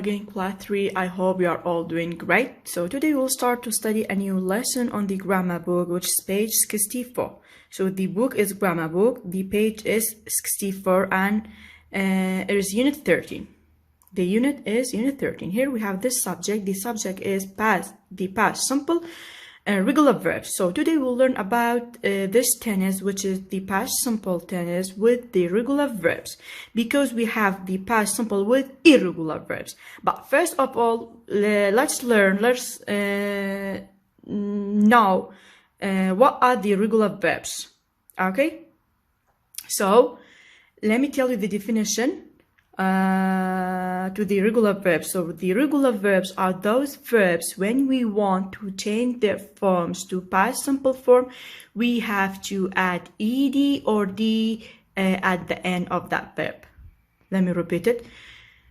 again, class 3. I hope you are all doing great. So today we'll start to study a new lesson on the grammar book, which is page 64. So the book is grammar book, the page is 64, and it is unit 13. The unit is unit 13. Here we have this subject. The subject is the past simple regular verbs. So today we'll learn about this tense, which is the past simple tense with the regular verbs, because we have the past simple with irregular verbs. But first of all, let's know what are the regular verbs. Okay, so let me tell you the definition to the regular verbs. So the regular verbs are those verbs when we want to change their forms to past simple form, we have to add ed or d at the end of that verb. Let me repeat it.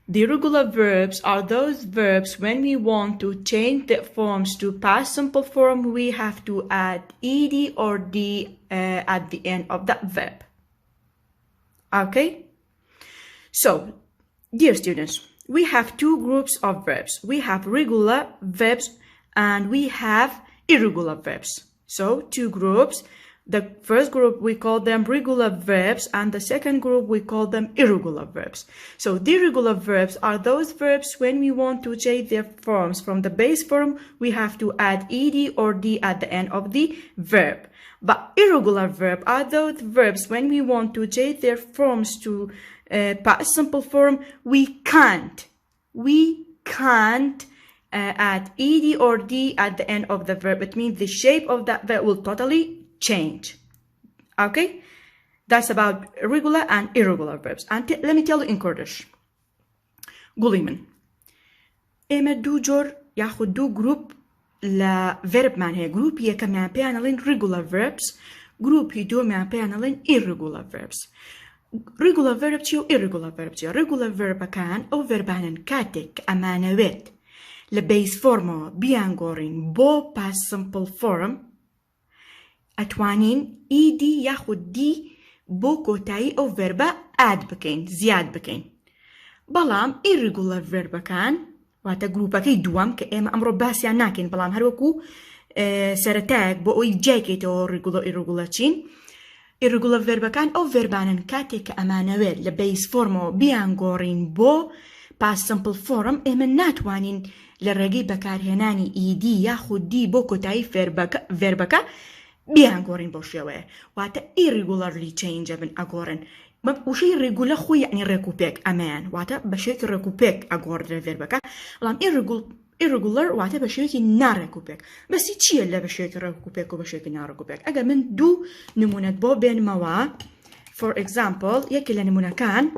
The regular verbs are those verbs when we want to change their forms to past simple form, we have to add ed or d at the end of that verb. Okay? So, dear students, we have two groups of verbs. We have regular verbs and we have irregular verbs. So, two groups. The first group, we call them regular verbs, and the second group, we call them irregular verbs. So, the irregular verbs are those verbs when we want to change their forms from the base form, we have to add ed or d at the end of the verb. But irregular verbs are those verbs when we want to change their forms to past simple form, we can't add ed or d at the end of the verb. It means the shape of that verb will totally change. Okay, that's about regular and irregular verbs. And let me tell you in Kurdish. قولي من إما دو جور ياخد دو جروب لا verb معناها جروب يكم مع بيانالين regular verbs جروب يدو مع بيانالين irregular verbs. Regular verb تيو irregular verb تيو regular verb كان أو verbان كاتك أمانويت لبيس فورمو بيانغورين بو past simple form أتوانين إيدي ياخد دي بو كوتاي أو verba add بكين زياد بكين بلام irregular verb كان واتا جروبا كي دوام كأما أمرو باسيا ناكين بلام هروكو سرتاك بو أوي جاكي تو irregular تشين irregular verb كان أو verbان كاتك أمانويل لبيس فورمو بيانغورين بو past simple form إما ناتوانين للرقي بكار هناني إيدي ياخد دي بو كوتاي verbaka بيانغورين بو شوية واتا irregularly change ابن أغورن وشي irregular خو يعني ركوبيك أمان واتا بشيك ركوبيك أغور verbaka لام irregular واتا بشيك ناركوبيك بس تشي اللي بشيك ركوبيك وبشيك ناركوبيك أجا من دو نمونة بو بين موا for example يكي لنمونة كان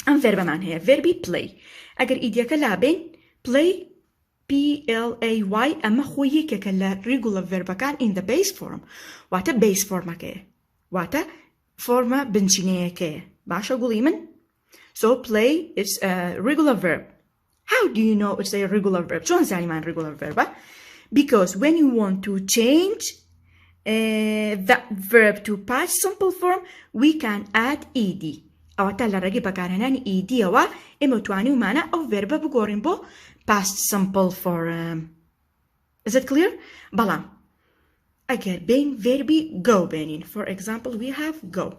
أم verb مان هي verbi play أجر إيديك لابين play play أما خويك كلا regular verb كان in the base form واتا base form كه واتا forma بنشينية كه باشا قولي من so play is a regular verb. How do you know it's a regular verb? شو نسألي مع regular verb? Because when you want to change that verb to past simple form, we can add ed. أو تلا رجي بكارهناني ed أو إموتواني ومانا أو verb بقورن بو past simple form. Is it clear? بلا. أجر بين verbi go بينين. For example, we have go.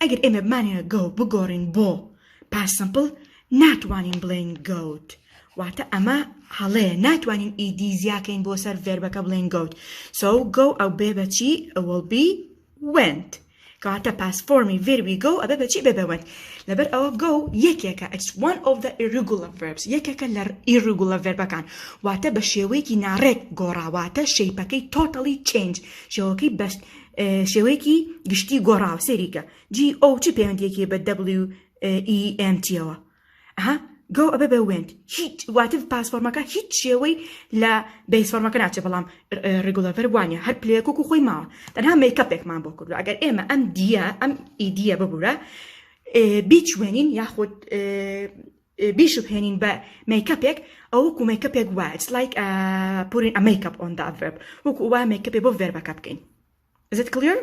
أجر إما بمعنى go بقورن بو past simple ناتوانين بلين goat. واتا أما حالي ناتوانين إيدي زياكين بو سر verb بلين goat. So go أو بيبتشي will be went. كواتا past form verbi go أو بيبتشي بيبا went. لبر أو go يكيكا it's one of the irregular verbs. يكيكا لر irregular verb كان. واتا بشيويكي نارك غورا واتا شيبكي totally change. شيوكي بس شيويكي قشتي غورا سيريكا. G O چي بيمت يكي ب W E N T O. go أبابا went هيت واتف past form كا هيت شوي لا base form كناتش بلام regular verb وانيا هر بلاي كوكو خوي معه تنها make upك ما بكر أجر إما أم ديا أم إيديا ببورا بيتش وينين ياخد بيشوف هنين با make upك أو كو make upك وا it's like putting a makeup on that verb وكو وا make up بو verb كابكين. Is it clear?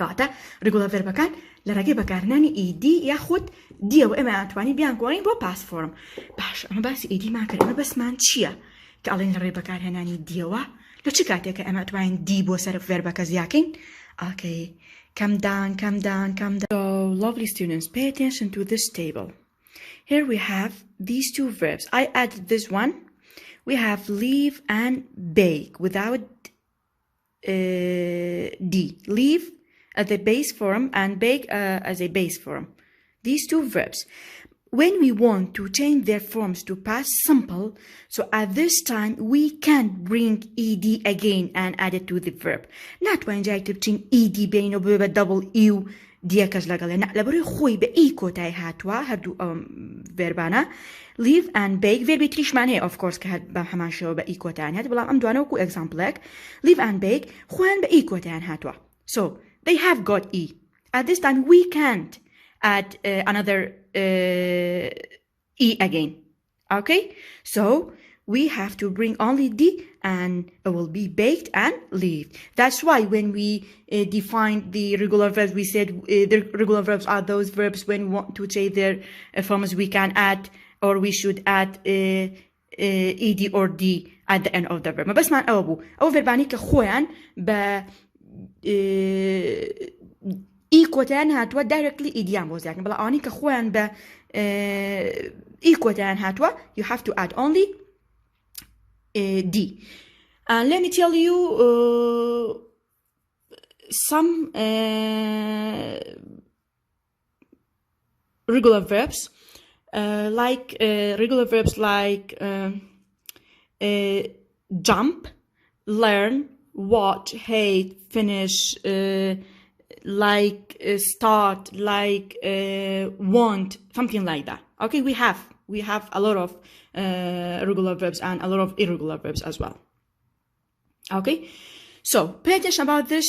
کاتە ریگوڵە ڤێربەکان لە ڕێگەی بەکارهێنانی ئیدی یاخود دیەوە ئێمە ئەتوانی بیان گۆڕین بۆ پاس فۆرم باش ئەمە باسی ئیدیمان کرد ئەمە بەسمان چییە کە ئەڵێن لە ڕێ بەکارهێنانی دیەوە لە چ کاتێکە ئەمە ئەتوانین دی بۆ سەر ڤێربەکە زیاکەین okay come down so lovely students pay attention to this table. Here we have these two verbs. I added this one. We have leave and bake without d. Leave as a base form and bake as a base form. These two verbs. When we want to change their forms to past simple, so at this time we can't bring ed again and add it to the verb. Not when جاي تبتين ed بينه بيبقى double u ديكاش لقالي لا لبري خوي بإيكو تاي هاتوا هردو فيربانا leave and bake verbi تريش معناه of course كهاد بحمان شو بإيكو تاين هاد بلا أمدوانا وكو example لك leave and bake خوان بإيكو تاين هاتوا so they have got e at this time we can't add another e again okay so we have to bring only d and it will be baked and leave. That's why when we defined the regular verbs, we said the regular verbs are those verbs when we want to change their forms we can add or we should add ed or d at the end of the verb. بس مع أو verbani كخوان ب إيكوتان هاتوا directly idiom was يعني بلا أني كخوان ب إيكوتان هاتوا you have to add only d. And let me tell you some regular verbs like jump, learn, watch, hate, finish, start, want, something like that. Okay, we have a lot of regular verbs and a lot of irregular verbs as well. Okay, so pay attention about this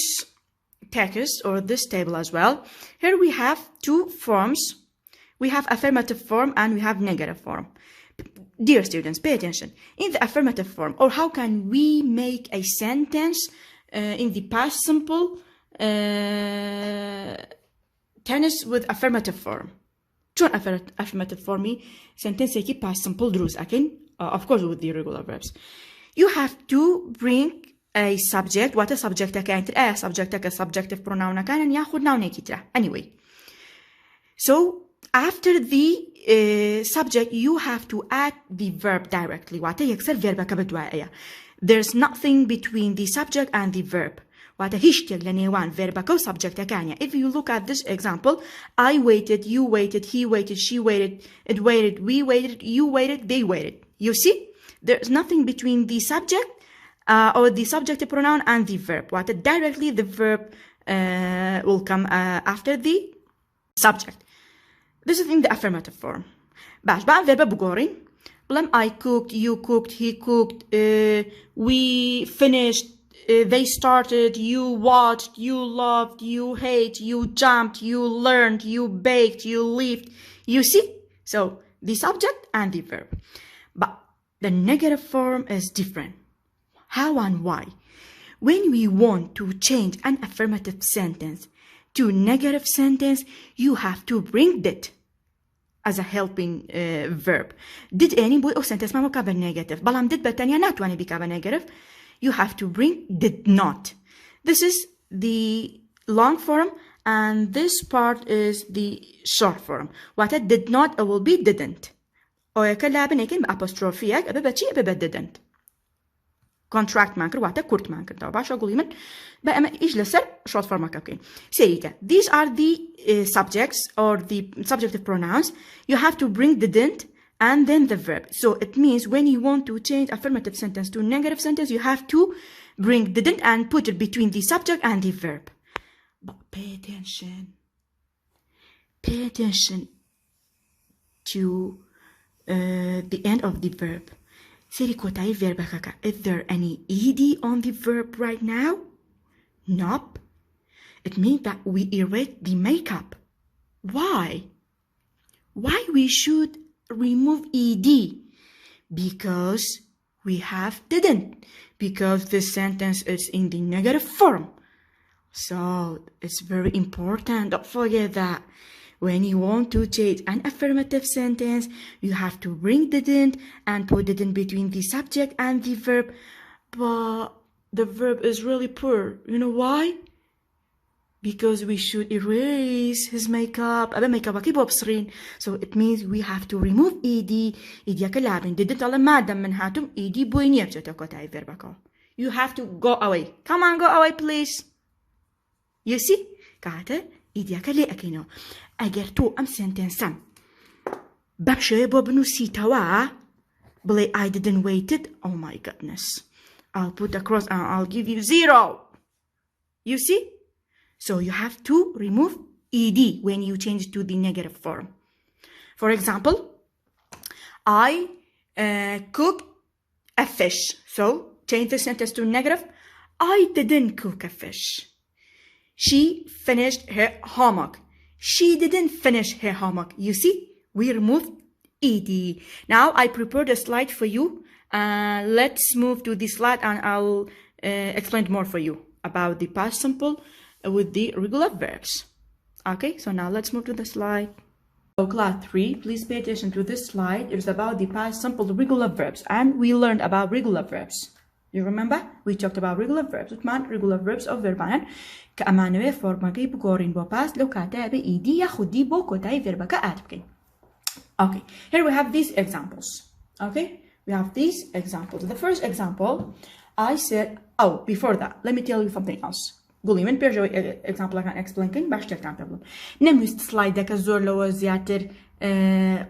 text or this table as well. Here we have two forms. We have affirmative form and we have negative form. Dear students, pay attention. In the affirmative form, or how can we make a sentence in the past simple tense with affirmative form? شون affirmative form sentence يكي past simple دروس أكين of course with the irregular verbs. You have to bring a subject. What a subject كانت subject subjective pronoun كان ياخد noun كتير. Anyway, so after the subject you have to add the verb directly. What يكسر verb كبدوائية. There's nothing between the subject and the verb. What هشتغل لنيوان verb كو subject كانيا. If you look at this example, I waited, you waited, he waited, she waited, it waited, we waited, you waited, they waited. You see, there's nothing between the subject or the subjective pronoun and the verb. What directly the verb will come after the subject. This is in the affirmative form. باش بقى verb بقورين. بلام I cooked, you cooked, he cooked, we finished, they started, you watched, you loved, you hate, you jumped, you learned, you baked, you lived. You see? So the subject and the verb. But the negative form is different. How and why? When we want to change an affirmative sentence to negative sentence, you have to bring did as a helping verb. Did any boy or sentence ما مكابر negative. بلام did بتانيا not واني بكابر negative. You have to bring did not. This is the long form and this part is the short form. What it did not, it will be didn't. Or كلا بنيكين بأبostrophe أبى بتشي أبى didn't. Contract مانكر وات كورت مانكر ده باش أقول يمن بقى ما إيش لسر short form كابين. سيريكا. These are the subjects or the subjective pronouns. You have to bring didn't and then the verb. So it means when you want to change affirmative sentence to negative sentence, you have to bring didn't and put it between the subject and the verb. But pay attention. Pay attention to the end of the verb. Is there any ed on the verb right now? Nope. It means that we erase the makeup. Why? Why we should remove ed? Because we have didn't. Because this sentence is in the negative form. So it's very important. Don't forget that when you want to change an affirmative sentence, you have to bring didn't and put it in between the subject and the verb. But the verb is really poor. You know why? Because we should erase his makeup. So it means we have to remove ed. You have to go away. Come on, go away, please. You see? Agar to am sentencem بمشي ببنوسي توا بلي I didn't wait it. Oh my goodness. I'll put a cross and I'll give you 0. You see? So you have to remove ed when you change to the negative form. For example, I cook a fish. So change the sentence to negative. I didn't cook a fish. She finished her homework. She didn't finish her homework. You see, we removed ed. Now I prepared a slide for you. Let's move to the slide and I'll explain more for you about the past simple with the regular verbs. Okay, so now let's move to the slide. So class 3, please pay attention to this slide. It's about the past simple regular verbs, and we learned about regular verbs. You remember? We talked about regular verbs. It meant regular verbs of verban. كأمانوي فورما كي بقورين بو past لو كاتا بإيدي ياخدي بو كوتاي verba كأتبكين. Okay, here we have these examples. Okay, we have these examples. The first example, I said, oh, before that, let me tell you something else. قولي من بيرجو example كان explain كين باش تكتب problem. نمست سلايد دك الزور لو زياتر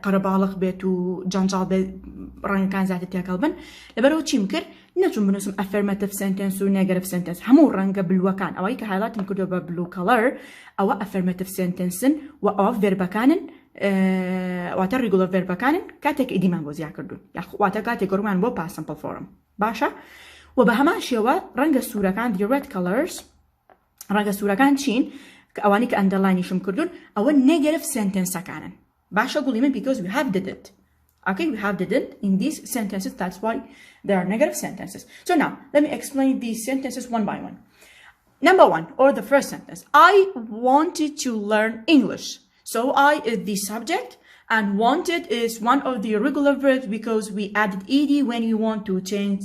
قربالق بيت وجنجال بيت ران كان زيادة تاكلبن لبرو تشيمكر نجم بنسم affirmative sentence و negative sentence همو رنجا بالوكان أو أي كحالات نكتب blue color أو affirmative sentence و of verb كانن واتر regular verb كانن كاتك إدي من بوزيا كردون واتر كاتك رومان بو past simple form باشا وبهما شوا رنجا الصورة كان the red colors رنجا الصورة كان شين كأواني كأندرلاين يشم كردون أو negative sentence كانن باشا قولي من because we have did it. Okay, we have didn't in these sentences. That's why they are negative sentences. So now, let me explain these sentences one by one. Number 1, or the first sentence. I wanted to learn English. So I is the subject and wanted is one of the irregular verbs because we added ed when you want to change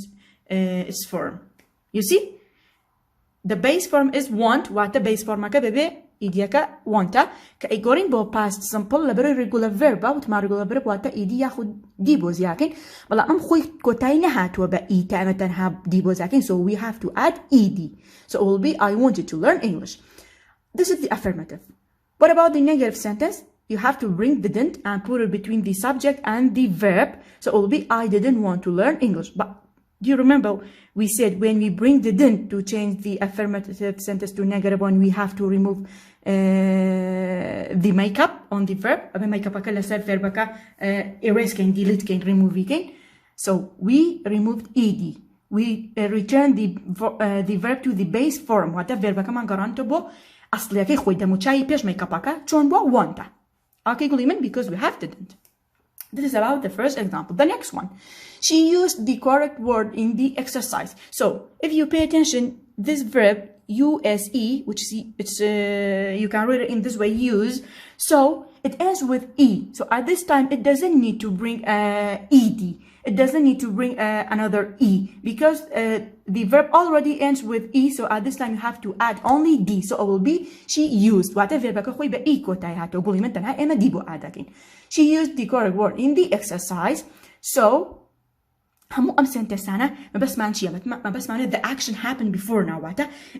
its form. You see? The base form is want. What the base form bebe idiyaka wanta كإيجورين بو past simple لبرو regular verb أو تما regular verb واتا إيدي ياخد ديبوز ياكن بلا أم خوي كوتاي نهات وبا إيتا أمتن ديبوز ياكن so we have to add ed so it will be I wanted to learn English. This is the affirmative. What about the negative sentence? You have to bring didn't and put it between the subject and the verb so it will be I didn't want to learn English. But do you remember we said when we bring didn't to change the affirmative sentence to negative one, we have to remove the makeup on the verb. Makeup akala self verb aka erase can, delete can, remove can. So we removed ed. We return the verb to the base form. What the verb aka man garanto bo asli aka خويدا مچاي پیش makeup aka چون bo wanta. Okay, gulimen because we have didn't. This is about the first example. The next one, she used the correct word in the exercise. So if you pay attention, this verb use, which it's you can read it in this way, use. So it ends with e. So at this time, it doesn't need to bring ed. It doesn't need to bring another e because the verb already ends with e. So at this time, you have to add only d. So it will be she used. Whatever she used the correct word in the exercise. So the action happened before now.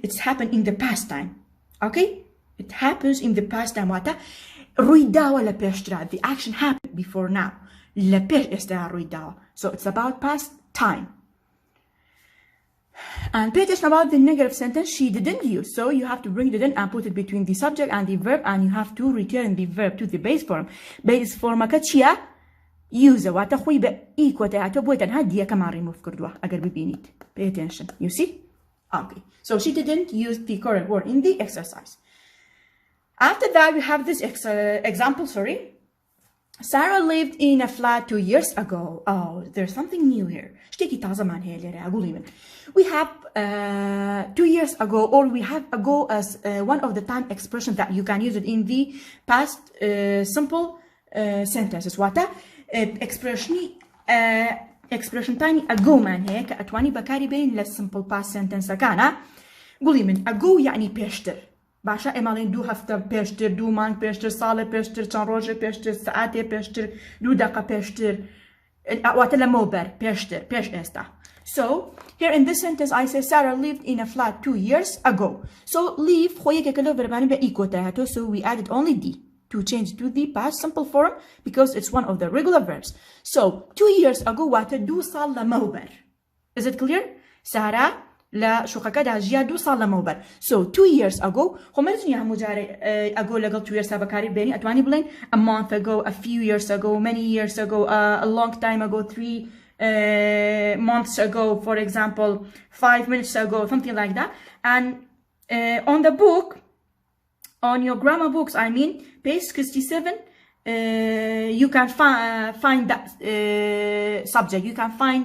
It's happened in the past time. Okay? It happens in the past time. The action happened before now. So it's about past time. And pay attention about the negative sentence. She didn't use. So you have to bring didn't and put it between the subject and the verb, and you have to return the verb to the base form. Base form كتشيا use واتخوي بإي كوتاعته بويتن هادية كمان remove كردوه أقرب بينيت. Pay attention. You see? Okay. So she didn't use the correct word in the exercise. After that, we have this example. Sorry. Sarah lived in a flat 2 years ago. Oh, there's something new here. شتيكي تازة مان هي اللي أقول لي من. We have 2 years ago, or we have ago as one of the time expression that you can use it in the past simple sentences. Wata expression tiny ago man هي كأتواني بكاري بين less simple past sentence كانا. قولي من ago يعني بيشتر. باشا ئێمەڵێن 2 هەفتە پێشتر 2 مانگ پێشتر ساڵە پێشتر چەند ڕۆژە پێشتر سەعاتێ پێشتر 2 دقە پێشتر واتە لەمەوبەر پێشتر پێش ئێستا. So here in this sentence I say Sarah lived in a flat 2 years ago. So live خۆ یەکێکە لەو ڤەربانە بە ئیکۆ تایەتەوە, so we added only D to change to the past simple form because it's one of the regular verbs. So 2 years ago واتە 2 ساڵ لەمەوبەر. Is it clear? Sarah لا شوقەکەدا ژیا 2 ساڵ لەمەوبەر. So 2 years ago خۆ مەتونی هەموو جارێ ago لەگەڵ 2 years بەکاری بێنی ئەتوانی بڵێن a month ago, a few years ago, many years ago, a long time ago, 3 months ago, for example, 5 minutes ago, something like that. And on the book, on your grammar books, I mean, page 67, you can find that subject. You can find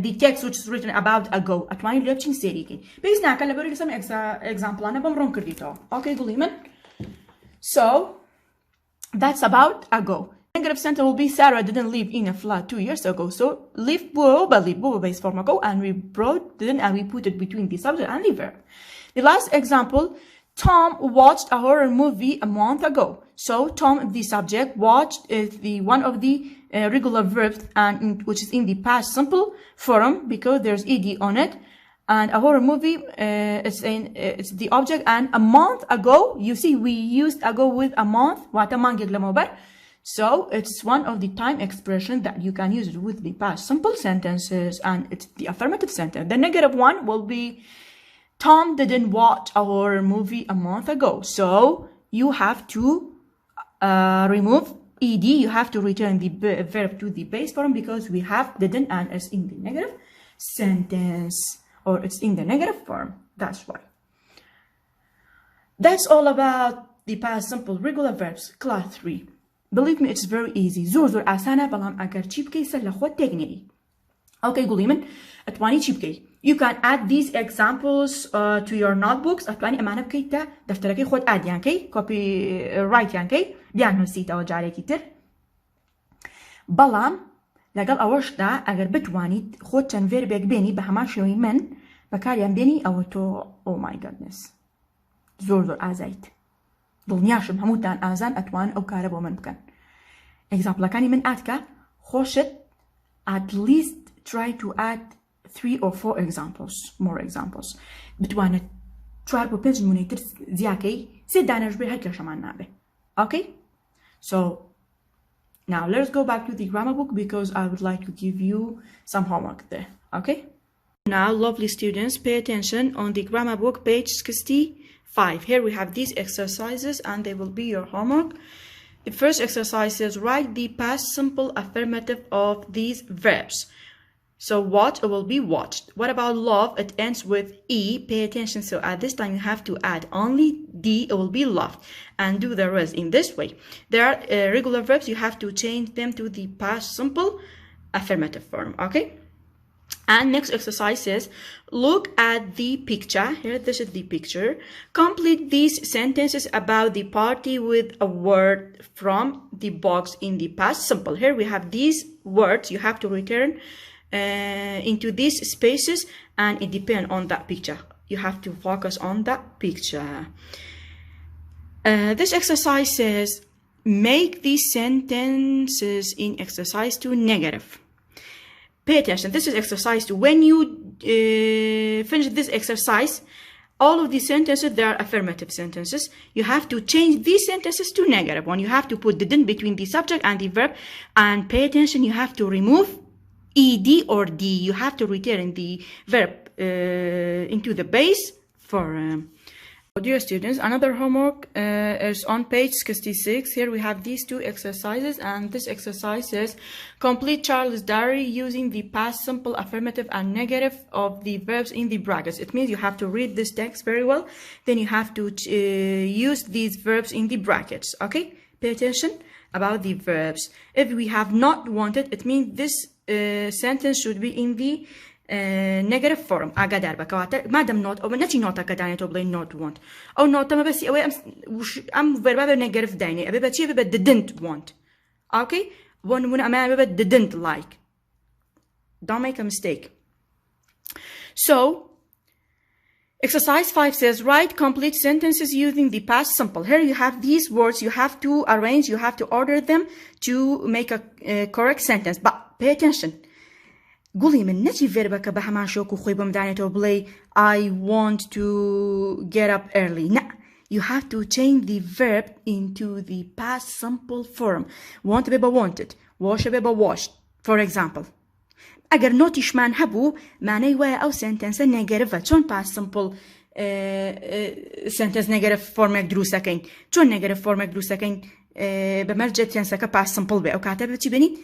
the text which is written about ago. أتواني اللي بتشين سيريكي. بس ناكل لبري some example أنا بمرون كرديتو. Okay, قوليمن. So that's about ago. Negative sentence will be Sarah didn't live in a flat 2 years ago. So live boba base form ago, and we brought didn't and we put it between the subject and the verb. The last example, Tom watched a horror movie a month ago. So Tom, the subject, watched is the one of the regular verbs and which is in the past simple form because there's ed on it. And a horror movie it's the object, and a month ago, you see we used ago with a month. So it's one of the time expression that you can use it with the past simple sentences, and it's the affirmative sentence. The negative one will be Tom didn't watch a horror movie a month ago. So you have to remove ed. You have to return the verb to the base form because we have didn't and it's in the negative sentence, or it's in the negative form. That's why. That's all about the past simple regular verbs, class 3. Believe me, it's very easy. زور آسانه بلام اگر چی بکی سر لخوت تگنی. Okay, قولي من اتواني چی بکی. You can add these examples to your notebooks. اتواني امانه بکی تا دفترکی خود add یان کی copyright یان کی دیان نویسیت او جاری کی تر. بلام لەگەڵ ئەوەشدا ئەگەر بتوانیت خۆت چەند ڤێربێک بێنی بە هەمان شێوەی من بەکاریان بێنی ئەوە تۆ oh my goodness زۆر ئازایت. دڵنیاشم هەمووتان ئازان ئەتوان ئەو کارە بۆ من بکەن. ئێگزامپڵەکانی من ئاتکە خۆشت at least try to add 3 or 4 examples, more examples. بتوانێت 4 بۆ 5 نمونەی تر زیاکەی 3 دانەش بێ هەر کێشەمان نابێ. Okay? So now let's go back to the grammar book because I would like to give you some homework there. Okay? Now, lovely students, pay attention on the grammar book, page 65. Here we have these exercises and they will be your homework. The first exercise says write the past simple affirmative of these verbs. So watch will be watched. What about love? It ends with E. Pay attention. So at this time you have to add only D. It will be loved. And do the rest in this way. There are regular verbs. You have to change them to the past simple affirmative form. Okay? And next exercise says, look at the picture. Here, this is the picture. Complete these sentences about the party with a word from the box in the past simple. Here we have these words. You have to return into these spaces, and it depends on that picture. You have to focus on that picture. This exercise says, make these sentences in exercise 2 negative. Pay attention. This is exercise 2. When you finish this exercise, all of these sentences, they are affirmative sentences. You have to change these sentences to negative one. You have to put the didn't between the subject and the verb. And pay attention, you have to remove ed or d. You have to return the verb into the base form. Dear students, another homework is on page 66. Here we have these 2 exercises, and this exercise says complete Charles' diary using the past simple affirmative and negative of the verbs in the brackets. It means you have to read this text very well, then you have to use these verbs in the brackets. Okay, pay attention. about the verbs. If we have not wanted, it means this sentence should be in the negative form. Aga darba kawata madam not او نتي not aga داني تو بلاي not want او not ما بس اوي ام verb negative داني ابي بتشي ابي didn't want. Okay, when I didn't like. Don't make a mistake. So exercise 5 says write complete sentences using the past simple. Here you have these words, you have to arrange, you have to order them to make a correct sentence. But pay attention. قولي من نتي فيربك بهمان شوكو خوي بمدانيتو بلاي I want to get up early. No, you have to change the verb into the past simple form. Want بيبا wanted, wash بيبا washed. For example, اگر نوتیش من هبو معنی وای او sentence negative چون past simple sentence negative format دروسه کن چون negative format دروسه کن بمرجع تنسك past simple به او كاتب چی بنین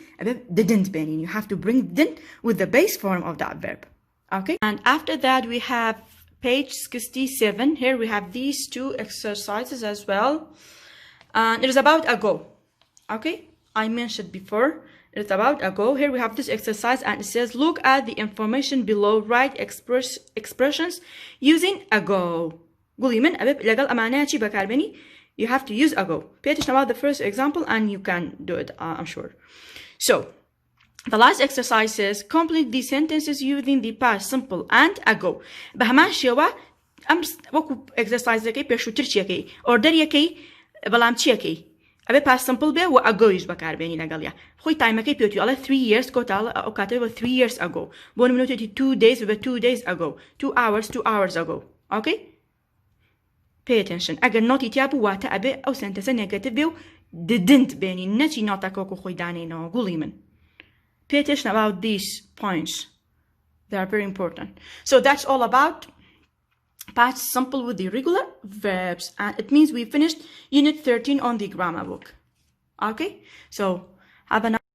didn't بنین. You have to bring didn't with the base form of that verb. Okay, and after that we have page 67. Here we have these two exercises as well, and it is about ago. Okay, I mentioned before it's about ago. Here we have this exercise and it says look at the information below, write expressions using ago. قولي من أبب لقل أمانة شي بكاربني. You have to use ago. Pay attention about the first example and you can do it, I'm sure. So the last exercise says complete the sentences using the past simple and ago. بهمان شوا وكو exercise كي بيشوتر شيء order يكي بلام شيء أبي past simple به و ago يج بكاربني لقليا. خوي time كي بيوتي على 3 years كوتال أو كاتب 3 years ago. بون منو تيجي 2 days به 2 days ago. 2 hours ago. Okay. Pay attention. أجر not يتيابو واتا أبي أو sentence negative بيو didn't بيني نتي not أكوكو خوي داني نو قولي من. Pay attention about these points. They are very important. So that's all about past simple with the irregular verbs. And it means we finished unit 13 on the grammar book. Okay? So have a nice